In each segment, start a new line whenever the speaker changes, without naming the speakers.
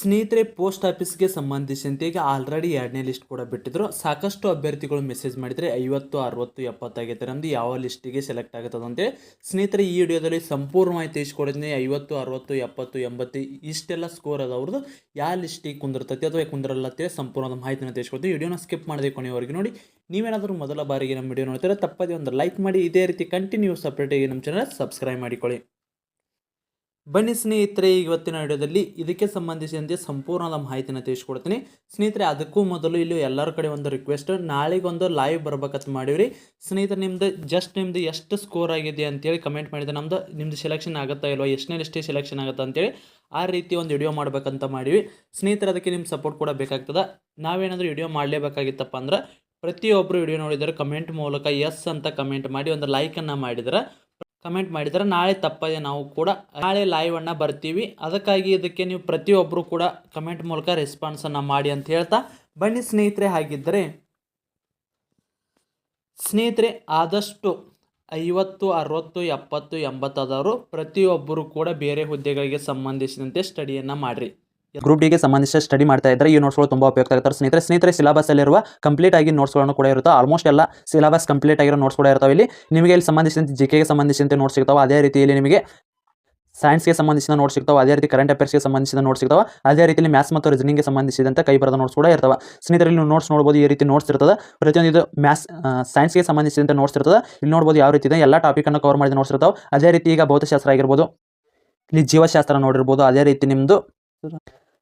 ಸ್ನೇಹಿತರೆ, ಪೋಸ್ಟ್ ಆಫೀಸ್ಗೆ ಸಂಬಂಧಿಸಿದಂತೆ ಈಗ ಆಲ್ರೆಡಿ 2ನೇ ಲಿಸ್ಟ್ ಕೂಡ ಬಿಟ್ಟಿದ್ರು. ಸಾಕಷ್ಟು ಅಭ್ಯರ್ಥಿಗಳು ಮೆಸೇಜ್ ಮಾಡಿದರೆ 50, 60, 70 ಆಗೈತೆ. ನಮ್ದು ಯಾವ ಲಿಸ್ಟಿಗೆ ಸೆಲೆಕ್ಟ್ ಆಗುತ್ತದೆ ಅಂತೇಳಿ ಸ್ನೇಹಿತರೆ ಈ ವಿಡಿಯೋದಲ್ಲಿ ಸಂಪೂರ್ಣವಾಗಿ ತಿಳಿಸ್ಕೊಡ್ತೀನಿ. 50, 60, 70, 80 ಇಷ್ಟೆಲ್ಲ ಸ್ಕೋರ್ ಅದ ಅವ್ರದ್ದು ಯಾವ ಲಿಸ್ಟಿಗೆ ಕುಂದಿರ್ತೈತಿ ಅಥವಾ ಕುಂದಿರಲ್ಲ ಅಂತೇಳಿ ಸಂಪೂರ್ಣದ ಮಾಹಿತಿನ ತಿಳಿಸ್ಕೊಡ್ತೀವಿ. ವಿಡಿಯೋನ ಸ್ಕಿಪ್ ಮಾಡದೆ ಕೊನೆಯವರೆಗೆ ನೋಡಿ. ನೀವೇನಾದರೂ ಮೊದಲ ಬಾರಿಗೆ ನಮ್ಮ ವಿಡಿಯೋ ನೋಡ್ತಾರೆ ತಪ್ಪದೇ ಒಂದು ಲೈಕ್ ಮಾಡಿ. ಇದೇ ರೀತಿ ಕಂಟಿನ್ಯೂಸ್ ಅಪ್ಡೇಟಿಗೆ ನಮ್ಮ ಚಾನಲ್ ಸಬ್ಸ್ಕ್ರೈಬ್ ಮಾಡಿಕೊಳ್ಳಿ. ಬನ್ನಿ ಸ್ನೇಹಿತರೆ, ಇವತ್ತಿನ ವಿಡಿಯೋದಲ್ಲಿ ಇದಕ್ಕೆ ಸಂಬಂಧಿಸಿದಂತೆ ಸಂಪೂರ್ಣದ ಮಾಹಿತಿನ ತಿಳಿಸ್ಕೊಡ್ತೀನಿ. ಸ್ನೇಹಿತರೆ, ಅದಕ್ಕೂ ಮೊದಲು ಇಲ್ಲಿ ಎಲ್ಲರ ಕಡೆ ಒಂದು ರಿಕ್ವೆಸ್ಟ್, ನಾಳೆಗೊಂದು ಲೈವ್ ಬರ್ಬೇಕಂತ ಮಾಡಿವ್ರಿ. ಸ್ನೇಹಿತರೆ, ನಿಮ್ದು ಎಷ್ಟು ಸ್ಕೋರ್ ಆಗಿದೆ ಅಂತೇಳಿ ಕಮೆಂಟ್ ಮಾಡಿದೆ. ನಿಮ್ದು ಸೆಲೆಕ್ಷನ್ ಆಗುತ್ತಾ ಇಲ್ವಾ, ಎಷ್ಟನೇ ಲಿಸ್ಟಿಗೆ ಸೆಲೆಕ್ಷನ್ ಆಗುತ್ತಾ ಅಂತೇಳಿ ಆ ರೀತಿ ಒಂದು ವಿಡಿಯೋ ಮಾಡ್ಬೇಕಂತ ಮಾಡಿವಿ. ಸ್ನೇಹಿತರೆ, ಅದಕ್ಕೆ ನಿಮ್ಮ ಸಪೋರ್ಟ್ ಕೂಡ ಬೇಕಾಗ್ತದೆ. ನಾವೇನಾದರೂ ವಿಡಿಯೋ ಮಾಡಲೇಬೇಕಾಗಿತ್ತಪ್ಪ ಅಂದ್ರೆ ಪ್ರತಿಯೊಬ್ಬರು ವಿಡಿಯೋ ನೋಡಿದರೆ ಕಮೆಂಟ್ ಮೂಲಕ ಎಸ್ ಅಂತ ಕಮೆಂಟ್ ಮಾಡಿ ಒಂದು ಲೈಕನ್ನು ಮಾಡಿದ್ರೆ ನಾಳೆ ತಪ್ಪದೆ ನಾವು ಕೂಡ ನಾಳೆ ಲೈವ್ ಅನ್ನು ಬರ್ತೀವಿ. ಅದಕ್ಕಾಗಿ ಇದಕ್ಕೆ ನೀವು ಪ್ರತಿಯೊಬ್ಬರು ಕೂಡ ಕಮೆಂಟ್ ಮೂಲಕ ರೆಸ್ಪಾನ್ಸನ್ನು ಮಾಡಿ ಅಂತ ಹೇಳ್ತಾ ಬನ್ನಿ ಸ್ನೇಹಿತರೆ. ಹಾಗಿದ್ದರೆ ಸ್ನೇಹಿತರೆ, ಆದಷ್ಟು 50, 60, 70, 80 ಆದವರು ಪ್ರತಿಯೊಬ್ಬರು ಕೂಡ ಬೇರೆ ಹುದ್ದೆಗಳಿಗೆ ಸಂಬಂಧಿಸಿದಂತೆ ಸ್ಟಡಿಯನ್ನು ಮಾಡಿರಿ. ಗ್ರೂಪ್ ಡಿಗೆ ಸಂಬಂಧಿಸಿದ ಸ್ಟಡಿ ಮಾಡ್ತಾ ಇದ್ದರೆ ಈ ನೋಟ್ಸ್ಗಳು ತುಂಬ ಉಪಯುಕ್ತ ಆಗ್ತಾರೆ ಸ್ನೇಹಿತರೆ. ಸಿಲೆಬಸ್ಸಲ್ಲಿರುವ ಕಂಪ್ಲೀಟ್ ಆಗಿ ನೋಟ್ಸ್ಗಳನ್ನು ಕೂಡ ಇರುತ್ತೆ. ಆಲ್ಮೋಸ್ಟ್ ಎಲ್ಲ ಸಿಲೆಬಸ್ ಕಂಪ್ಲೀಟ್ ಆಗಿರೋ ನೋಟ್ಸ್ ಕೂಡ ಇರ್ತಾವೆ. ಇಲ್ಲಿ ಸಂಬಂಧಿಸಿದಂತೆ ಜಿಕೆಗೆ ಸಂಬಂಧಿಸಿದಂತೆ ನೋಟ್ಸ್ ಸಿಗ್ತಾವೆ. ಅದೇ ರೀತಿಯಲ್ಲಿ ನಿಮಗೆ ಸೈನ್ಸ್ಗೆ ಸಂಬಂಧಿಸಿದ ನೋಟ್ಸ್ ಸಿಗ್ತಾವೆ. ಅದೇ ರೀತಿ ಕರೆಂಟ್ ಅಫೇರ್ಸ್ಗೆ ಸಂಬಂಧಿಸಿದ ನೋಟ್ಸ್ ಸಿಗ್ತಾವೆ. ಅದೇ ರೀತಿಯಲ್ಲಿ ಮ್ಯಾಥ್ಸ್ ಮತ್ತು ರೀಸನಿಂಗ್ಗೆ ಸಂಬಂಧಿಸಿದಂತೆ ಕೈ ಬರೆದ ನೋಟ್ಸ್ ಕೂಡ ಇರ್ತವೆ. ಸ್ನೇಹಿತರೆ, ನೀವು ನೋಟ್ಸ್ ನೋಡ್ಬೋದು. ಈ ರೀತಿ ನೋಟ್ಸ್ ಇರ್ತದೆ. ಪ್ರತಿಯೊಂದು ಇದು ಸೈನ್ಸ್ಗೆ ಸಂಬಂಧಿಸಿದಂತೆ ನೋಟ್ಸ್ ಇರ್ತದೆ. ಇಲ್ಲಿ ನೋಡ್ಬೋದು ಯಾವ ರೀತಿ ಇದೆ, ಎಲ್ಲ ಟಾಪಿಕನ್ನು ಕವರ್ ಮಾಡಿದ ನೋಟ್ಸ್ ಇರ್ತಾವೆ. ಅದೇ ರೀತಿ ಈಗ ಭೌತಶಾಸ್ತ್ರ ಆಗಿರ್ಬೋದು, ಇಲ್ಲಿ ಜೀವಶಾಸ್ತ್ರ ನೋಡಿರ್ಬೋದು. ಅದೇ ರೀತಿ ನಿಮ್ಮದು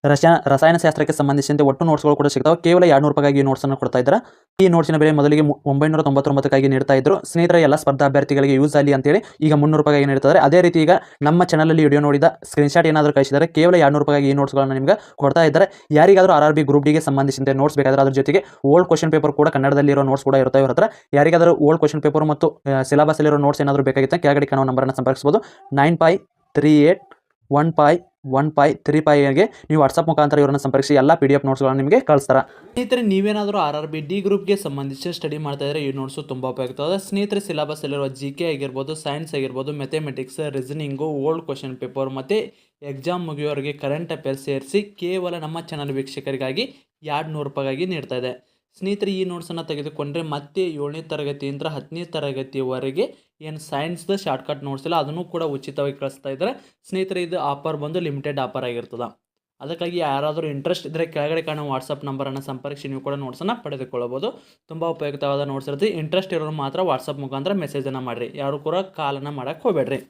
ರಸಾಯನಶಾಸ್ತ್ರಕ್ಕೆ ಸಂಬಂಧಿಸಿದಂತೆ ಒಟ್ಟು ನೋಟ್ಸ್ಗಳು ಕೂಡ ಸಿಗ್ತಾವೆ. ಕೇವಲ 200 ರೂಪಾಯಿಗಾಗಿ ಈ ನೋಟ್ಸನ್ನು ಕೊಡ್ತಾ ಇದ್ದಾರೆ. ಈ ನೋಟ್ಸಿನ ಬೆಲೆ ಮೊದಲಿಗೆ 999 ನೀಡ್ತಾ ಇದ್ರು. ಸ್ನೇಹಿತರೆ, ಎಲ್ಲ ಸ್ಪರ್ಧಾ ಅಭ್ಯರ್ಥಿಗಳಿಗೆ ಯೂಸ್ ಆಗಲಿ ಅಂತೇಳಿ ಈಗ 300 ರೂಪಾಯಿಗಾಗಿ ನೀಡ್ತಾರೆ. ಅದೇ ರೀತಿ ಈಗ ನಮ್ಮ ಚಾನಲಲ್ಲಿ ವಿಡಿಯೋ ನೋಡಿದ ಸ್ಕ್ರೀನ್ಶಾಟ್ ಏನಾದರೂ ಕಳಿಸಿದರೆ ಕೇವಲ 200 ರೂಪಾಯಿಗಾಗಿ ಈ ನೋಟ್ಸ್ಗಳನ್ನು ನಿಮಗೆ ಕೊಡ್ತಾ ಇದ್ದಾರೆ. ಯಾರಿಗಾದರೂ RRB ಗ್ರೂಪ್ ಡಿಗೆ ಸಂಬಂಧಿಸಿದಂತೆ ನೋಟ್ಸ್ ಬೇಕಾದರೆ ಅದ್ರ ಜೊತೆಗೆ ಓಲ್ಡ್ ಕ್ವಶನ್ ಪೇಪರ್ ಕೂಡ ಕನ್ನಡದಲ್ಲಿರೋ ನೋಟ್ಸ್ ಕೂಡ ಇರುತ್ತೆ ಇವ್ರ ಹತ್ರ. ಯಾರಿಗಾದರೂ ಓಲ್ಡ್ ಕ್ವಶನ್ ಪೇಪರ್ ಮತ್ತು ಸಿಲೆಬಸ್ಸಲ್ಲಿರೋ ನೋಟ್ಸ್ ಏನಾದರೂ ಬೇಕಾಗಿತ್ತು ಕೆಳಗಡೆ ಕಾಣುವ ನಂಬರನ್ನು ಸಂಪರ್ಕಿಸಬಹುದು. 9538151535ಗೆ ನೀವು ವಾಟ್ಸಪ್ ಮುಖಾಂತರ ಇವರನ್ನು ಸಂಪರ್ಕಿಸಿ ಎಲ್ಲ PDF ನೋಟ್ಸ್ಗಳನ್ನು ನಿಮಗೆ ಕಳಿಸ್ತಾರೆ. ಸ್ನೇಹಿತರೆ, ನೀವೇನಾದರೂ RRB ಡಿ ಗ್ರೂಪ್ಗೆ ಸಂಬಂಧಿಸಿ ಸ್ಟಡಿ ಮಾಡ್ತಾ ಇದ್ದರೆ ಈ ನೋಟ್ಸು ತುಂಬ ಉಪಯುಕ್ತವಾದ. ಸ್ನೇಹಿತರೆ, ಸಿಲೆಬಸ್ಸಲ್ಲಿರುವ GK ಆಗಿರ್ಬೋದು, ಸೈನ್ಸ್ ಆಗಿರ್ಬೋದು, mathematics, reasoning, old question paper ಮತ್ತು ಎಕ್ಸಾಮ್ ಮುಗಿಯೋರಿಗೆ ಕರೆಂಟ್ ಅಫೇರ್ಸ್ ಸೇರಿಸಿ ಕೇವಲ ನಮ್ಮ ಚಾನಲ್ ವೀಕ್ಷಕರಿಗಾಗಿ 200 ರೂಪಾಯಿಗಾಗಿ ನೀಡ್ತಾ ಇದೆ. ಸ್ನೇಹಿತರೆ, ಈ ನೋಟ್ಸನ್ನು ತೆಗೆದುಕೊಂಡ್ರೆ ಮತ್ತೆ 7ನೇ ತರಗತಿಯಿಂದ 10ನೇ ತರಗತಿವರೆಗೆ ಏನು ಸೈನ್ಸ್ದು ಶಾರ್ಟ್ಕಟ್ ನೋಟ್ಸ್ ಇಲ್ಲ ಅದನ್ನು ಕೂಡ ಉಚಿತವಾಗಿ ಕಳಿಸ್ತಾ ಇದ್ದಾರೆ. ಸ್ನೇಹಿತರೆ, ಇದು ಆಫರ್ ಬಂದು ಲಿಮಿಟೆಡ್ ಆಫರ್ ಆಗಿರ್ತದೆ. ಅದಕ್ಕಾಗಿ ಯಾರಾದರೂ ಇಂಟ್ರೆಸ್ಟ್ ಇದ್ದರೆ ಕೆಳಗಡೆ ಕಾಣುವ ವಾಟ್ಸಪ್ ನಂಬರನ್ನು ಸಂಪರ್ಕಿಸಿ ನೀವು ಕೂಡ ನೋಟ್ಸನ್ನು ಪಡೆದುಕೊಳ್ಳಬಹುದು. ತುಂಬ ಉಪಯುಕ್ತವಾದ ನೋಟ್ಸ್ ಇರುತ್ತೆ. ಇಂಟ್ರೆಸ್ಟ್ ಇರೋರು ಮಾತ್ರ ವಾಟ್ಸಪ್ ಮುಖಾಂತರ ಮೆಸೇಜನ್ನು ಮಾಡಿರಿ, ಯಾರು ಕೂಡ ಕಾಲನ್ನು ಮಾಡೋಕ್ಕೆ ಹೋಗಬೇಡ್ರಿ.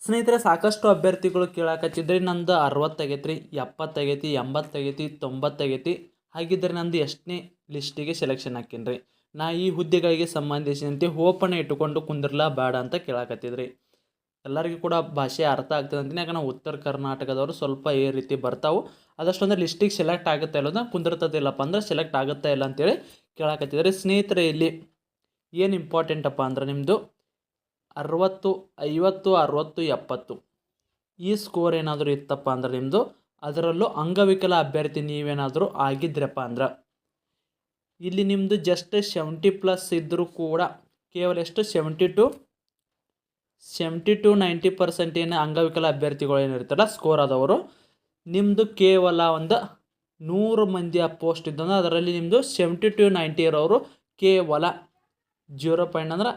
ಸ್ನೇಹಿತರೆ, ಸಾಕಷ್ಟು ಅಭ್ಯರ್ಥಿಗಳು ಕೇಳಾಕತ್ತಿದ್ರಿ ನಂದು 60 ಆಗೈತೆ ರೀ, 70 ಆಗೈತಿ, 80 ಆಗೈತಿ, 90 ಆಗೈತಿ. ಹಾಗಿದ್ದರೆ ನಂದು ಎಷ್ಟನೇ ಲಿಸ್ಟಿಗೆ ಸೆಲೆಕ್ಷನ್ ಹಾಕೀನಿ. ನಾ ಈ ಹುದ್ದೆಗಳಿಗೆ ಸಂಬಂಧಿಸಿದಂತೆ ಹೋಪನ್ನು ಇಟ್ಟುಕೊಂಡು ಕುಂದಿರಲ್ಲ ಬೇಡ ಅಂತ ಕೇಳಾಕತ್ತಿದ್ರಿ. ಎಲ್ಲರಿಗೂ ಕೂಡ ಭಾಷೆ ಅರ್ಥ ಆಗ್ತದೆ ಅಂತೀನಿ. ಯಾಕಂದ್ರೆ ಉತ್ತರ ಕರ್ನಾಟಕದವರು ಸ್ವಲ್ಪ ಈ ರೀತಿ ಬರ್ತಾವೆ. ಅದಷ್ಟೊಂದು ಲಿಸ್ಟಿಗೆ ಸೆಲೆಕ್ಟ್ ಆಗುತ್ತೆ ಇಲ್ಲೋದನ್ನ ಕುಂದಿರ್ತದಿಲ್ಲಪ್ಪ ಅಂದ್ರೆ ಸೆಲೆಕ್ಟ್ ಆಗುತ್ತಾ ಇಲ್ಲ ಅಂತೇಳಿ ಕೇಳಾಕತ್ತಿದ್ರಿ. ಸ್ನೇಹಿತರೆ, ಇಲ್ಲಿ ಏನು ಇಂಪಾರ್ಟೆಂಟಪ್ಪ ಅಂದ್ರೆ ನಿಮ್ಮದು 60, 50, 60, 70 ಈ ಸ್ಕೋರ್ ಏನಾದರೂ ಇತ್ತಪ್ಪ ಅಂದ್ರೆ ನಿಮ್ಮದು, ಅದರಲ್ಲೂ ಅಂಗವಿಕಲ ಅಭ್ಯರ್ಥಿ ನೀವೇನಾದರೂ ಆಗಿದ್ರಪ್ಪ ಅಂದ್ರೆ ಇಲ್ಲಿ ನಿಮ್ಮದು ಜಸ್ಟ್ 70+ ಇದ್ದರೂ ಕೂಡ ಕೇವಲ ಎಷ್ಟು 70-90% ಏನು ಅಂಗವಿಕಲ ಅಭ್ಯರ್ಥಿಗಳು ಏನಿರ್ತಾರಲ್ಲ ಸ್ಕೋರ್ ಆದವರು, ನಿಮ್ಮದು ಕೇವಲ ಒಂದು 100 ಮಂದಿ ಆ ಪೋಸ್ಟ್ ಇದ್ದಂದ್ರೆ ಅದರಲ್ಲಿ ನಿಮ್ಮದು 70-90 ಇರೋರು ಕೇವಲ 0 ಪಾಯಿಂಟ್ ಅಂದ್ರೆ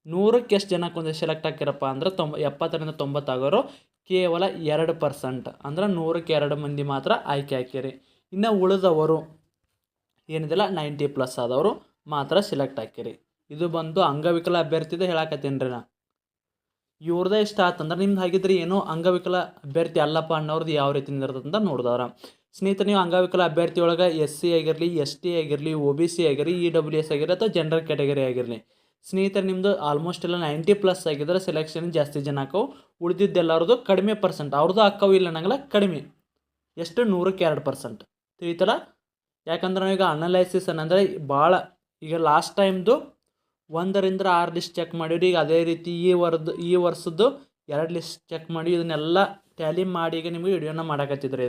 100ಕ್ಕೆ ಎಷ್ಟು ಜನಕ್ಕೆ ಸೆಲೆಕ್ಟ್ ಆಗ್ತಿರಪ್ಪ ಅಂದ್ರೆ 70ರಿಂದ 90 ಆಗೋರು ಕೇವಲ 2% ಅಂದ್ರೆ 100ಕ್ಕೆ 2 ಮಂದಿ ಮಾತ್ರ ಆಯ್ಕೆ ಹಾಕಿರಿ. ಇನ್ನು ಉಳಿದವರು ಏನಿದೆಲ್ಲ 90+ ಆದವರು ಮಾತ್ರ ಸೆಲೆಕ್ಟ್ ಹಾಕಿರಿ. ಇದು ಬಂದು ಅಂಗವಿಕಲ ಅಭ್ಯರ್ಥಿದ ಹೇಳಾಕತ್ತೀನಿ ರೀ. ಇವ್ರದೇ ಇಷ್ಟ ಆತಂದ್ರೆ ನಿಮ್ದು ಹಾಗಿದ್ರೆ ಏನೋ ಅಂಗವಿಕಲ ಅಭ್ಯರ್ಥಿ ಅಲ್ಲಪ್ಪ ಅನ್ನೋರ್ದು ಯಾವ ರೀತಿ ಇರ್ತದಂತ ನೋಡಿದವ್ರ. ಸ್ನೇಹಿತರೆ, ನೀವು ಅಂಗವಿಕಲ ಅಭ್ಯರ್ಥಿ ಒಳಗೆ SC ಆಗಿರಲಿ, ST ಆಗಿರಲಿ, OBC ಆಗಿರಲಿ, EWS ಆಗಿರಲಿ ಅಥವಾ ಜನರಲ್ ಕ್ಯಾಟಗರಿ ಆಗಿರಲಿ, ಸ್ನೇಹಿತರೆ ನಿಮ್ಮದು ಆಲ್ಮೋಸ್ಟ್ ಎಲ್ಲ 90+ ಆಗಿದ್ರೆ ಸೆಲೆಕ್ಷನ್ ಜಾಸ್ತಿ ಜನ ಹಾಕವು. ಉಳಿದಿದ್ದೆಲ್ಲರದು ಕಡಿಮೆ ಪರ್ಸೆಂಟ್ ಅವ್ರದ್ದು ಹಾಕವು ಇಲ್ಲ ನಂಗಲ್ಲ ಕಡಿಮೆ, ಎಷ್ಟು 100ಕ್ಕೆ 2% ತಿಳಿತಲ್ಲ. ಯಾಕಂದ್ರೆ ನಾವೀಗ ಅನಲೈಸಿಸ್ ಅನ್ನಂದರೆ ಭಾಳ ಈಗ ಲಾಸ್ಟ್ ಟೈಮ್ದು 1ರಿಂದ 6 ಲಿಸ್ಟ್ ಚೆಕ್ ಮಾಡಿವ್ರಿ. ಈಗ ಅದೇ ರೀತಿ ಈ ವರ್ಷದ್ದು 2 ಲಿಸ್ಟ್ ಚೆಕ್ ಮಾಡಿ ಇದನ್ನೆಲ್ಲ ಟ್ಯಾಲಿ ಮಾಡಿ ಈಗ ನಿಮಗೆ ವಿಡಿಯೋನ ಮಾಡಾಕತ್ತಿದ್ರಿ.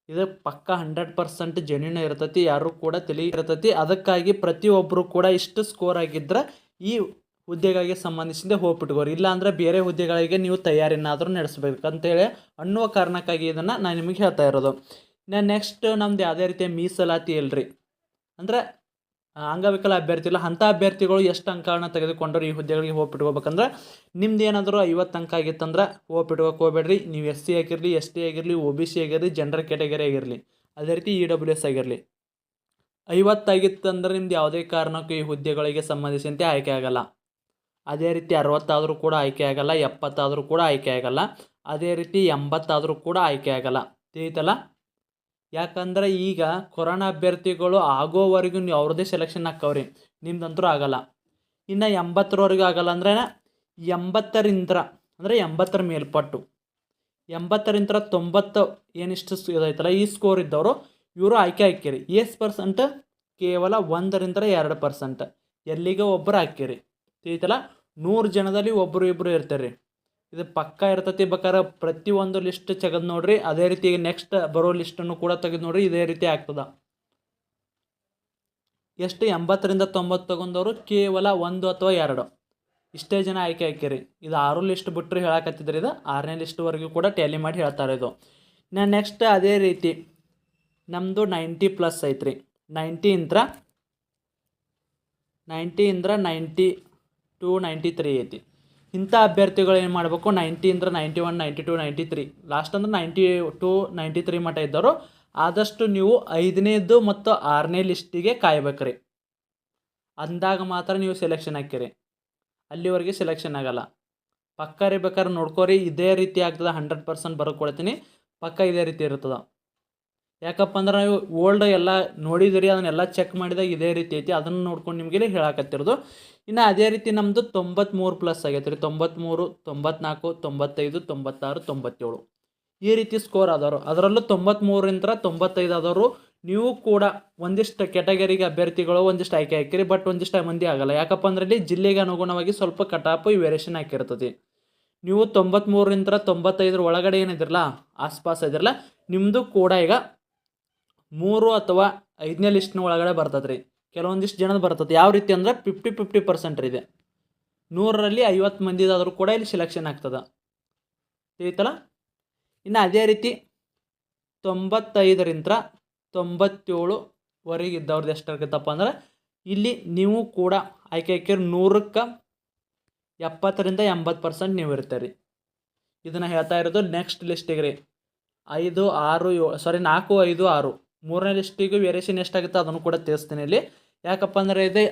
ಇದು ಪಕ್ಕ 100% ಜೆನ್ಯೂನ್ ಇರ್ತೈತಿ, ಯಾರು ಕೂಡ ತಲೆ ಇರ್ತೈತಿ. ಅದಕ್ಕಾಗಿ ಪ್ರತಿಯೊಬ್ಬರು ಕೂಡ ಇಷ್ಟು ಸ್ಕೋರ್ ಆಗಿದ್ರೆ ಈ ಹುದ್ದೆಗಳಿಗೆ ಸಂಬಂಧಿಸಿದ ಹೋಗ್ಬಿಟ್ಕೋರಿ, ಇಲ್ಲ ಅಂದರೆ ಬೇರೆ ಹುದ್ದೆಗಳಿಗೆ ನೀವು ತಯಾರಿನಾದರೂ ನಡೆಸಬೇಕಂತೇಳಿ ಅನ್ನುವ ಕಾರಣಕ್ಕಾಗಿ ಇದನ್ನು ನಾನು ನಿಮಗೆ ಹೇಳ್ತಾ ಇರೋದು. ನೆಕ್ಸ್ಟ್ ನಮ್ದು ಯಾವುದೇ ರೀತಿಯ ಮೀಸಲಾತಿ ಇಲ್ರಿ, ಅಂದರೆ ಅಂಗವಿಕಲ ಅಭ್ಯರ್ಥಿ ಇಲ್ಲ ಅಂಥ ಅಭ್ಯರ್ಥಿಗಳು ಎಷ್ಟು ಅಂಕಗಳನ್ನ ತೆಗೆದುಕೊಂಡ್ರು ಈ ಹುದ್ದೆಗಳಿಗೆ ಹೋಗ್ಬಿಟ್ಕೋಬೇಕಂದ್ರೆ ನಿಮ್ದು ಏನಾದರೂ 50 ಅಂಕ ಆಗಿತ್ತಂದ್ರೆ ಹೋಗ್ಬಿಟ್ಕೋಕೆ ಹೋಗ್ಬೇಡ್ರಿ. ನೀವು SC ಆಗಿರಲಿ, ST ಆಗಿರಲಿ, OBC ಆಗಿರಲಿ, ಜನರಲ್ ಕ್ಯಾಟಗರಿ ಆಗಿರಲಿ, ಅದೇ ರೀತಿ EWS ಆಗಿರಲಿ, 50 ಆಗಿತ್ತಂದ್ರೆ ನಿಮ್ದು ಯಾವುದೇ ಕಾರಣಕ್ಕೂ ಈ ಹುದ್ದೆಗಳಿಗೆ ಸಂಬಂಧಿಸಿದಂತೆ ಆಯ್ಕೆ ಆಗಲ್ಲ. ಅದೇ ರೀತಿ 60 ಆದರೂ ಕೂಡ ಆಯ್ಕೆ ಆಗಲ್ಲ, 70 ಆದರೂ ಕೂಡ ಆಯ್ಕೆ ಆಗಲ್ಲ, ಅದೇ ರೀತಿ 80 ಆದರೂ ಕೂಡ ಆಯ್ಕೆ ಆಗಲ್ಲ. ತಿಳಿತಲ್ಲ? ಯಾಕಂದ್ರೆ ಈಗ ಕೊರೋನಾ ಅಭ್ಯರ್ಥಿಗಳು ಆಗೋವರೆಗೂ ನೀವು ಅವ್ರದ್ದೇ ಸೆಲೆಕ್ಷನ್ ಹಾಕವ್ರಿ, ನಿಮ್ದಂತರೂ ಆಗಲ್ಲ. ಇನ್ನು 80ರವರೆಗೂ ಆಗಲ್ಲ ಅಂದ್ರೆ 80ರಿಂದ ಅಂದರೆ 80ರ ಮೇಲ್ಪಟ್ಟು 80ರಿಂದ 90 ಏನಿಷ್ಟು ಇದೈತಲ್ಲ ಈ ಸ್ಕೋರ್ ಇದ್ದವರು ಇವರು ಆಯ್ಕೆ ಹಾಕಿರಿ. ಎಷ್ಟು ಪರ್ಸೆಂಟ್? ಕೇವಲ 1ರಿಂದ 2%, ಎಲ್ಲಿಗೆ ಒಬ್ಬರು ಹಾಕಿರಿ. ತಿಳಿತಲ್ಲ? 100 ಜನದಲ್ಲಿ ಒಬ್ಬರು ಇಬ್ಬರು ಇರ್ತಾರೆ. ಇದು ಪಕ್ಕ ಇರ್ತೈತಿ. ಬೇಕಾದ್ರೆ ಪ್ರತಿಯೊಂದು ಲಿಸ್ಟ್ ತೆಗೆದು ನೋಡ್ರಿ, ಅದೇ ರೀತಿ ನೆಕ್ಸ್ಟ್ ಬರೋ ಲಿಸ್ಟನ್ನು ಕೂಡ ತೆಗೆದು ನೋಡ್ರಿ, ಇದೇ ರೀತಿ ಆಗ್ತದೆ. ಎಷ್ಟು? 80ರಿಂದ 90 ತಗೊಂಡವರು ಕೇವಲ 1 ಅಥವಾ 2 ಇಷ್ಟೇ ಜನ ಆಯ್ಕೆ ಹಾಕಿರಿ. ಇದು 6 ಲಿಸ್ಟ್ ಬಿಟ್ಟರೆ ಹೇಳಕತ್ತಿದ್ರಿ, ಇದು 6ನೇ ಲಿಸ್ಟ್ವರೆಗೂ ಕೂಡ ಟ್ಯಾಲಿ ಮಾಡಿ ಹೇಳ್ತಾರೆ ಇದು. ನೆಕ್ಸ್ಟ್ ಅದೇ ರೀತಿ ನಮ್ಮದು 90+ ಐತ್ರಿ. 90 ಇಂದ್ರ 92, 93 ಐತಿ. ಇಂಥ ಅಭ್ಯರ್ಥಿಗಳು ಏನು ಮಾಡಬೇಕು? 90ರಿಂದ 91, 92, 93 ಲಾಸ್ಟ್ ಅಂದ್ರೆ 92, 93 ಮಟ್ಟ ಇದ್ದವರು ಆದಷ್ಟು ನೀವು 5ನೇದು ಮತ್ತು 6ನೇ ಲಿಸ್ಟಿಗೆ ಕಾಯ್ಬೇಕ್ರಿ. ಅಂದಾಗ ಮಾತ್ರ ನೀವು ಸೆಲೆಕ್ಷನ್ ಹಾಕಿರಿ, ಅಲ್ಲಿವರೆಗೆ ಸೆಲೆಕ್ಷನ್ ಆಗಲ್ಲ. ಪಕ್ಕ ಬೇಕಾದ್ರೆ ನೋಡ್ಕೋರಿ, ಇದೇ ರೀತಿ ಆಗ್ತದೆ. 100% ಬರ್ಕೊಡ್ತೀನಿ, ಪಕ್ಕ ಇದೇ ರೀತಿ ಇರ್ತದೆ. ಯಾಕಪ್ಪ ಅಂದ್ರೆ ನೀವು ಓಲ್ಡ್ ಎಲ್ಲ ನೋಡಿದಿರಿ, ಅದನ್ನೆಲ್ಲ ಚೆಕ್ ಮಾಡಿದಾಗ ಇದೇ ರೀತಿ ಐತಿ, ಅದನ್ನು ನೋಡ್ಕೊಂಡು ನಿಮಗೆ ಹೇಳಕತ್ತಿರೋದು. ಇನ್ನು ಅದೇ ರೀತಿ ನಮ್ಮದು 93+ ಆಗೈತೆ ರೀ. 93, 94, 95, 96, 97 ಈ ರೀತಿ ಸ್ಕೋರ್ ಆದವರು. ಅದರಲ್ಲೂ 93ರಿಂದ 95 ಆದವರು ನೀವು ಕೂಡ ಒಂದಿಷ್ಟು ಕ್ಯಾಟಗರಿಗೆ ಅಭ್ಯರ್ಥಿಗಳು ಒಂದಿಷ್ಟು ಆಯ್ಕೆ ಹಾಕಿರಿ, ಬಟ್ ಒಂದಿಷ್ಟು ಮಂದಿ ಆಗಲ್ಲ. ಯಾಕಪ್ಪ ಅಂದ್ರೆ ಇಲ್ಲಿ ಜಿಲ್ಲೆಗೆ ಅನುಗುಣವಾಗಿ ಸ್ವಲ್ಪ ಕಟಾಪು ವೇರಿಯೇಷನ್ ಹಾಕಿರ್ತದೆ. ನೀವು 93ರಿಂದ 95 ಒಳಗಡೆ ಏನಿದಿರಲ್ಲ, ಆಸ್ಪಾಸ್ ಇದಿರಲ್ಲ, ನಿಮ್ಮದು ಕೂಡ ಈಗ 3 ಅಥವಾ 5ನೇ ಲಿಸ್ಟ್ನ ಒಳಗಡೆ ಬರ್ತದೆ ರೀ. ಕೆಲವೊಂದಿಷ್ಟು ಜನದ ಬರ್ತದೆ. ಯಾವ ರೀತಿ ಅಂದ್ರೆ 50% ಇದೆ. 100ರಲ್ಲಿ 50 ಮಂದಿದಾದರೂ ಕೂಡ ಇಲ್ಲಿ ಸೆಲೆಕ್ಷನ್ ಆಗ್ತದೆ. ತಿಳಿತಲ್ಲ? ಇನ್ನು ಅದೇ ರೀತಿ 95ರಿಂದ 97ವರೆಗೆ ಇದ್ದವ್ರದ್ದು ಎಷ್ಟಾಗತ್ತಪ್ಪ ಅಂದ್ರೆ ಇಲ್ಲಿ ನೀವು ಕೂಡ ಆಯ್ಕೆ ಹಾಕಿರಿ. 100ಕ್ಕೆ 70ರಿಂದ 80% ನೀವು ಇರ್ತೀರಿ. ಇದನ್ನು ಹೇಳ್ತಾ ಇರೋದು ನೆಕ್ಸ್ಟ್ ಲಿಸ್ಟಿಗೆ ರೀ. 4, 5, 6 3ನೇ ಲಿಸ್ಟಿಗೂ ವೇರಿಯೇಷನ್ ಎಷ್ಟಾಗುತ್ತೆ ಅದನ್ನು ಕೂಡ ತಿಳಿಸ್ತೀನಿ ಇಲ್ಲಿ. ಯಾಕಪ್ಪ ಅಂದರೆ ಇದೆ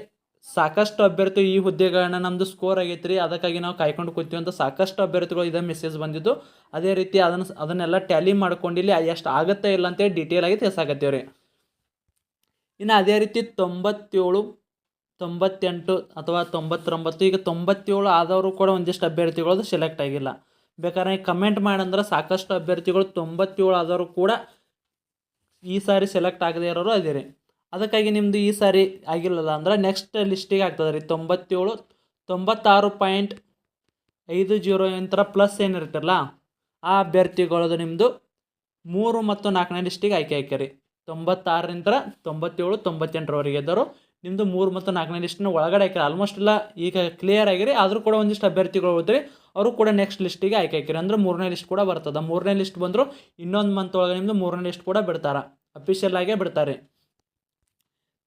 ಸಾಕಷ್ಟು ಅಭ್ಯರ್ಥಿ ಈ ಹುದ್ದೆಗಳನ್ನ ನಮ್ಮದು ಸ್ಕೋರ್ ಆಗೈತೆ ರೀ, ಅದಕ್ಕಾಗಿ ನಾವು ಕಾಯ್ಕೊಂಡು ಕೂತೀವಿ ಅಂತ ಸಾಕಷ್ಟು ಅಭ್ಯರ್ಥಿಗಳು ಇದೇ ಮೆಸೇಜ್ ಬಂದಿದ್ದು. ಅದೇ ರೀತಿ ಅದನ್ನೆಲ್ಲ ಟ್ಯಾಲಿ ಮಾಡ್ಕೊಂಡು ಇಲ್ಲಿ ಎಷ್ಟು ಆಗುತ್ತೆ ಇಲ್ಲ ಅಂತೇಳಿ ಡೀಟೇಲ್ ಆಗಿ ತಿಳಿಸಾಕತ್ತೀವಿ ರೀ. ಇನ್ನು ಅದೇ ರೀತಿ 97, 98 ಅಥವಾ 99 ಈಗ 97 ಆದವರು ಕೂಡ ಒಂದಿಷ್ಟು ಅಭ್ಯರ್ಥಿಗಳದ್ದು ಸೆಲೆಕ್ಟ್ ಆಗಿಲ್ಲ. ಬೇಕಾದ್ರೆ ಕಮೆಂಟ್ ಮಾಡಂದ್ರೆ ಸಾಕಷ್ಟು ಅಭ್ಯರ್ಥಿಗಳು 97 ಆದವರು ಕೂಡ ಈ ಸಾರಿ ಸೆಲೆಕ್ಟ್ ಆಗದೆ ಇರೋರು ಅದೇ ರೀ. ಅದಕ್ಕಾಗಿ ನಿಮ್ಮದು ಈ ಸಾರಿ ಆಗಿಲ್ಲಲ್ಲ ಅಂದ್ರೆ ನೆಕ್ಸ್ಟ್ ಲಿಸ್ಟಿಗೆ ಆಗ್ತದೆ ರೀ. 97, 96.50 ನಂತರ ಪ್ಲಸ್ ಏನಿರ್ತಿರಲ್ಲ ಆ ಅಭ್ಯರ್ಥಿಗಳದು ನಿಮ್ಮದು 3 ಮತ್ತು 4ನೇ ಲಿಸ್ಟಿಗೆ ಆಯ್ಕೆ ಹಾಕ್ಯಾರಿ. 96ರಿಂದ 97, 98ರವರೆಗೆ ಇದ್ದವರು ನಿಮ್ಮದು 3 ಮತ್ತು 4ನೇ ಲಿಸ್ಟ್ನ ಒಳಗಡೆ ಹಾಕ್ಯಾರ. ಆಲ್ಮೋಸ್ಟ್ ಎಲ್ಲ ಈಗ ಕ್ಲಿಯರ್ ಆಗಿರಿ. ಆದರೂ ಕೂಡ ಒಂದಿಷ್ಟು ಅಭ್ಯರ್ಥಿಗಳು ಹೋದ್ರಿ, ಅವರು ಕೂಡ ನೆಕ್ಸ್ಟ್ ಲಿಸ್ಟಿಗೆ ಆಯ್ಕೆ ಹಾಕಿರಿ. ಅಂದ್ರೆ 3ನೇ ಲಿಸ್ಟ್ ಕೂಡ ಬರ್ತದೆ. 3ನೇ ಲಿಸ್ಟ್ ಬಂದರೂ ಇನ್ನೊಂದು ಮಂತ್ ಒಳಗೆ ನಿಮ್ಮದು 3ನೇ ಲಿಸ್ಟ್ ಕೂಡ ಬಿಡ್ತಾರೆ, ಅಫಿಷಿಯಲ್ ಆಗೇ ಬಿಡ್ತಾರೆ.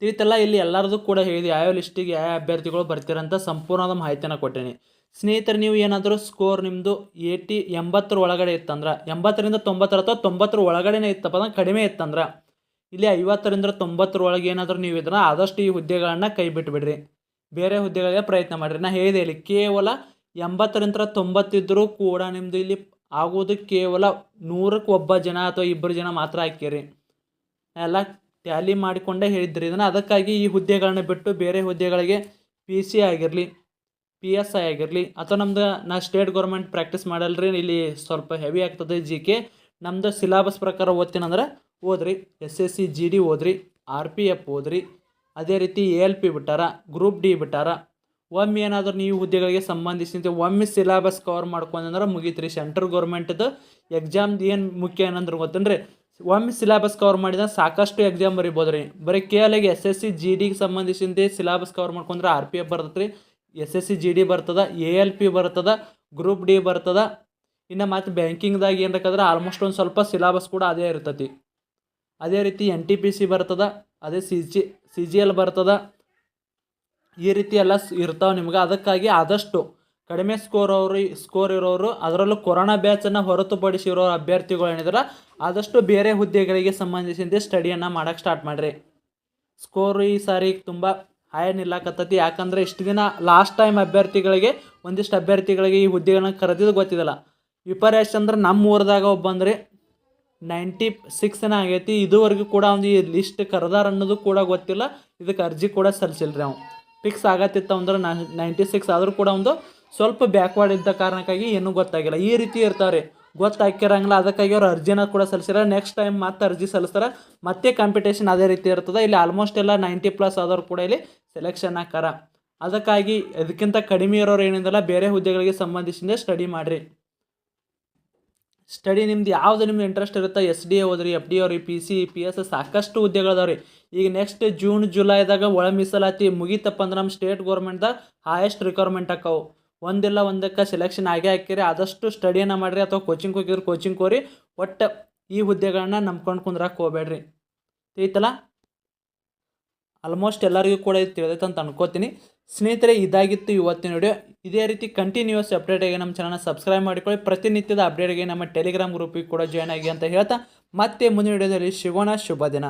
ತಿಳಿತಲ್ಲ? ಇಲ್ಲಿ ಎಲ್ಲರದು ಕೂಡ ಹೇಳಿದೆ ಯಾವ ಲಿಸ್ಟಿಗೆ ಯಾವ ಅಭ್ಯರ್ಥಿಗಳು ಬರ್ತೀರಂತ ಸಂಪೂರ್ಣವಾದ ಮಾಹಿತಿನ ಕೊಟ್ಟೀನಿ. ಸ್ನೇಹಿತರೆ, ನೀವು ಏನಾದರೂ ಸ್ಕೋರ್ ನಿಮ್ಮದು 80 ಒಳಗಡೆ ಇತ್ತಂದ್ರೆ 80ರಿಂದ 90 ಅಥವಾ 90 ಒಳಗಡೆನೇ ಇತ್ತಪ್ಪ ಅಂದ್ರೆ ಕಡಿಮೆ ಇತ್ತಂದ್ರೆ ಇಲ್ಲಿ 50ರಿಂದ 90 ಒಳಗೆ ಏನಾದರೂ ನೀವು ಇದನ್ನು ಆದಷ್ಟು ಈ ಹುದ್ದೆಗಳನ್ನು ಕೈ ಬಿಟ್ಟುಬಿಡ್ರಿ, ಬೇರೆ ಹುದ್ದೆಗಳಿಗೆ ಪ್ರಯತ್ನ ಮಾಡಿರಿ. ನಾ ಹೇಳಿದೆ ಇಲ್ಲಿ ಕೇವಲ 80ರಿಂದ 90 ಇದ್ದರೂ ಕೂಡ ನಿಮ್ಮದು ಇಲ್ಲಿ ಆಗೋದು ಕೇವಲ 100ಕ್ಕೆ ಒಬ್ಬ ಜನ ಅಥವಾ 2 ಜನ ಮಾತ್ರ ಹಾಕಿರಿ. ಎಲ್ಲ ಟ್ಯಾಲಿ ಮಾಡಿಕೊಂಡೇ ಹೇಳಿದ್ರಿ ಇದನ್ನು. ಅದಕ್ಕಾಗಿ ಈ ಹುದ್ದೆಗಳನ್ನ ಬಿಟ್ಟು ಬೇರೆ ಹುದ್ದೆಗಳಿಗೆ PC ಆಗಿರಲಿ, PSI ಆಗಿರಲಿ ಅಥವಾ ನಾ ಸ್ಟೇಟ್ ಗೌರ್ಮೆಂಟ್ ಪ್ರಾಕ್ಟೀಸ್ ಮಾಡಲ್ರಿ, ಇಲ್ಲಿ ಸ್ವಲ್ಪ ಹೆವಿ ಆಗ್ತದೆ GK. ನಮ್ಮದು ಸಿಲಾಬಸ್ ಪ್ರಕಾರ ಓದ್ತೀನಂದ್ರೆ ಓದ್ರಿ. SSC GD ಓದ್ರಿ, RPF ಓದ್ರಿ, ಅದೇ ರೀತಿ ALP ಬಿಟ್ಟಾರ, ಗ್ರೂಪ್ D ಬಿಟ್ಟಾರ. ಒಮ್ಮೆ ಏನಾದರೂ ನೀವು ಹುದ್ದೆಗಳಿಗೆ ಸಂಬಂಧಿಸಿದಂತೆ ಒಮ್ಮೆ ಸಿಲಾಬಸ್ ಕವರ್ ಮಾಡ್ಕೊಂಡ್ರೆ ಮುಗೀತ್ರಿ. ಸೆಂಟ್ರಲ್ ಗೌರ್ಮೆಂಟ್ದು ಎಕ್ಸಾಮ್ದು ಏನು ಮುಖ್ಯ ಏನಂದ್ರೆ ಗೊತ್ತೇನ್ರಿ, ಒಮ್ಮೆ ಸಿಲಾಬಸ್ ಕವರ್ ಮಾಡಿದ್ರೆ ಸಾಕಷ್ಟು ಎಕ್ಸಾಮ್ ಬರಿಬೋದು ರೀ. ಬರೀ ಕೇವಲ SSC GDಗೆ ಸಂಬಂಧಿಸಿದಂತೆ ಸಿಲಾಬಸ್ ಕವರ್ ಮಾಡ್ಕೊಂಡ್ರೆ RPF ಬರ್ತೈತೆ ರೀ, SSC GD ಬರ್ತದೆ, ALP ಬರ್ತದೆ, ಗ್ರೂಪ್ ಡಿ ಬರ್ತದೆ. ಇನ್ನು ಮತ್ತು ಬ್ಯಾಂಕಿಂಗ್ದಾಗ ಏನಕ್ಕಂದ್ರೆ ಆಲ್ಮೋಸ್ಟ್ ಒಂದು ಸ್ವಲ್ಪ ಸಿಲಾಬಸ್ ಕೂಡ ಅದೇ ಇರ್ತೈತಿ. ಅದೇ ರೀತಿ NTPC ಬರ್ತದೆ, ಅದೇ CGL ಬರ್ತದೆ. ಈ ರೀತಿ ಎಲ್ಲ ಇರ್ತಾವೆ ನಿಮ್ಗೆ. ಅದಕ್ಕಾಗಿ ಆದಷ್ಟು ಕಡಿಮೆ ಸ್ಕೋರ್ ಇರೋರು, ಅದರಲ್ಲೂ ಕೊರೋನಾ ಬ್ಯಾಚನ್ನು ಹೊರತುಪಡಿಸಿರೋ ಅಭ್ಯರ್ಥಿಗಳು ಏನಿದಾರೆ ಆದಷ್ಟು ಬೇರೆ ಹುದ್ದೆಗಳಿಗೆ ಸಂಬಂಧಿಸಿದಂತೆ ಸ್ಟಡಿಯನ್ನು ಮಾಡೋಕ್ಕೆ ಸ್ಟಾರ್ಟ್ ಮಾಡಿರಿ. ಸ್ಕೋರು ಈ ಸಾರಿ ತುಂಬ ಹೈ ನಿಲ್ಲಕತ್ತೈತಿ. ಯಾಕಂದರೆ ಇಷ್ಟು ದಿನ ಲಾಸ್ಟ್ ಟೈಮ್ ಒಂದಿಷ್ಟು ಅಭ್ಯರ್ಥಿಗಳಿಗೆ ಈ ಹುದ್ದೆಗಳನ್ನ ಕರೆದಿದ್ದು ಗೊತ್ತಿದ್ದಲ್ಲ. ವಿಪರ್ಯಾಸ ಅಂದ್ರೆ ನಮ್ಮ ಊರದಾಗ ಒಬ್ಬಂದ್ರೆ 96 ಆಗೈತಿ. ಇದುವರೆಗೂ ಕೂಡ ಒಂದು ಈ ಲಿಸ್ಟ್ ಕರೆದಾರ ಅನ್ನೋದು ಕೂಡ ಗೊತ್ತಿಲ್ಲ. ಇದಕ್ಕೆ ಅರ್ಜಿ ಕೂಡ ಸಲ್ಲಿಸಿಲ್ಲ ರೀ. ಅವ್ನು ಫಿಕ್ಸ್ ಆಗತ್ತಿತ್ತು ಅಂದ್ರೆ 96 ಆದರೂ ಕೂಡ ಒಂದು ಸ್ವಲ್ಪ ಬ್ಯಾಕ್ವರ್ಡ್ ಇದ್ದ ಕಾರಣಕ್ಕಾಗಿ ಏನೂ ಗೊತ್ತಾಗಿಲ್ಲ. ಈ ರೀತಿ ಇರ್ತಾರೆ, ಗೊತ್ತಾಗಿರಂಗಿಲ್ಲ. ಅದಕ್ಕಾಗಿ ಅವ್ರು ಅರ್ಜಿನ ಕೂಡ ಸಲ್ಲಿಸಿಲ್ಲ. ನೆಕ್ಸ್ಟ್ ಟೈಮ್ ಮತ್ತೆ ಅರ್ಜಿ ಸಲ್ಲಿಸ್ತಾರೆ, ಮತ್ತೆ ಕಾಂಪಿಟೇಷನ್ ಅದೇ ರೀತಿ ಇರ್ತದೆ. ಇಲ್ಲಿ ಆಲ್ಮೋಸ್ಟ್ ಎಲ್ಲ 90+ ಆದವ್ರು ಕೂಡ ಇಲ್ಲಿ ಸೆಲೆಕ್ಷನ್ ಆಕಾರ. ಅದಕ್ಕಾಗಿ ಇದಕ್ಕಿಂತ ಕಡಿಮೆ ಇರೋರು ಏನಿದಲ್ಲ ಬೇರೆ ಹುದ್ದೆಗಳಿಗೆ ಸಂಬಂಧಿಸಿದ ಸ್ಟಡಿ ಮಾಡಿರಿ. ಸ್ಟಡಿ ನಿಮ್ದು ಯಾವುದು ನಿಮ್ಗೆ ಇಂಟ್ರೆಸ್ಟ್ ಇರುತ್ತೆ, SDA ಓದ್ರಿ, FD ಅವ್ರಿ, PC, PS ಸಾಕಷ್ಟು ಹುದ್ದೆಗಳದಾವ್ರಿ. ಈಗ ನೆಕ್ಸ್ಟ್ ಜೂನ್ ಜುಲೈದಾಗ ಒಳ ಮೀಸಲಾತಿ ಮುಗಿತಪ್ಪ ಅಂದ್ರೆ ನಮ್ಮ ಸ್ಟೇಟ್ ಗೌರ್ಮೆಂಟ್ದಾಗ ಹೈಯೆಸ್ಟ್ ರಿಕ್ವೈರ್ಮೆಂಟ್ ಆಕಾವು. ಒಂದಿಲ್ಲ ಒಂದಕ್ಕೆ ಸೆಲೆಕ್ಷನ್ ಆಗೇ ಹಾಕಿರಿ. ಆದಷ್ಟು ಸ್ಟಡಿಯನ್ನು ಮಾಡಿರಿ, ಅಥವಾ ಕೋಚಿಂಗ್ ಹೋಗಿದ್ರೆ ಕೋಚಿಂಗ್ ಹೋರಿ. ಒಟ್ಟು ಈ ಹುದ್ದೆಗಳನ್ನ ನಂಬ್ಕೊಂಡು ಕುಂದ್ರಕ್ಕೆ ಹೋಗ್ಬೇಡ್ರಿ. ತಿಳಿತಲ್ಲ? ಆಲ್ಮೋಸ್ಟ್ ಎಲ್ಲರಿಗೂ ಕೂಡ ಇದು ತಿಳಿದೈತೆ ಅಂತ ಅನ್ಕೋತೀನಿ. ಸ್ನೇಹಿತರೆ, ಇದಾಗಿತ್ತು ಇವತ್ತಿನ ವಿಡಿಯೋ. ಇದೇ ರೀತಿ ಕಂಟಿನ್ಯೂಸ್ ಅಪ್ಡೇಟಾಗಿ ನಮ್ಮ ಚಾನಲ್ನ ಸಬ್ಸ್ಕ್ರೈಬ್ ಮಾಡಿಕೊಳ್ಳಿ. ಪ್ರತಿನಿತ್ಯದ ಅಪ್ಡೇಟ್ಗೆ ನಮ್ಮ ಟೆಲಿಗ್ರಾಮ್ ಗ್ರೂಪಿಗೆ ಕೂಡ ಜಾಯ್ನ್ ಆಗಿ ಅಂತ ಹೇಳ್ತಾ ಮತ್ತೆ ಮುಂದಿನ ವಿಡಿಯೋದಲ್ಲಿ ಸಿಗೋಣ. ಶುಭ ದಿನ.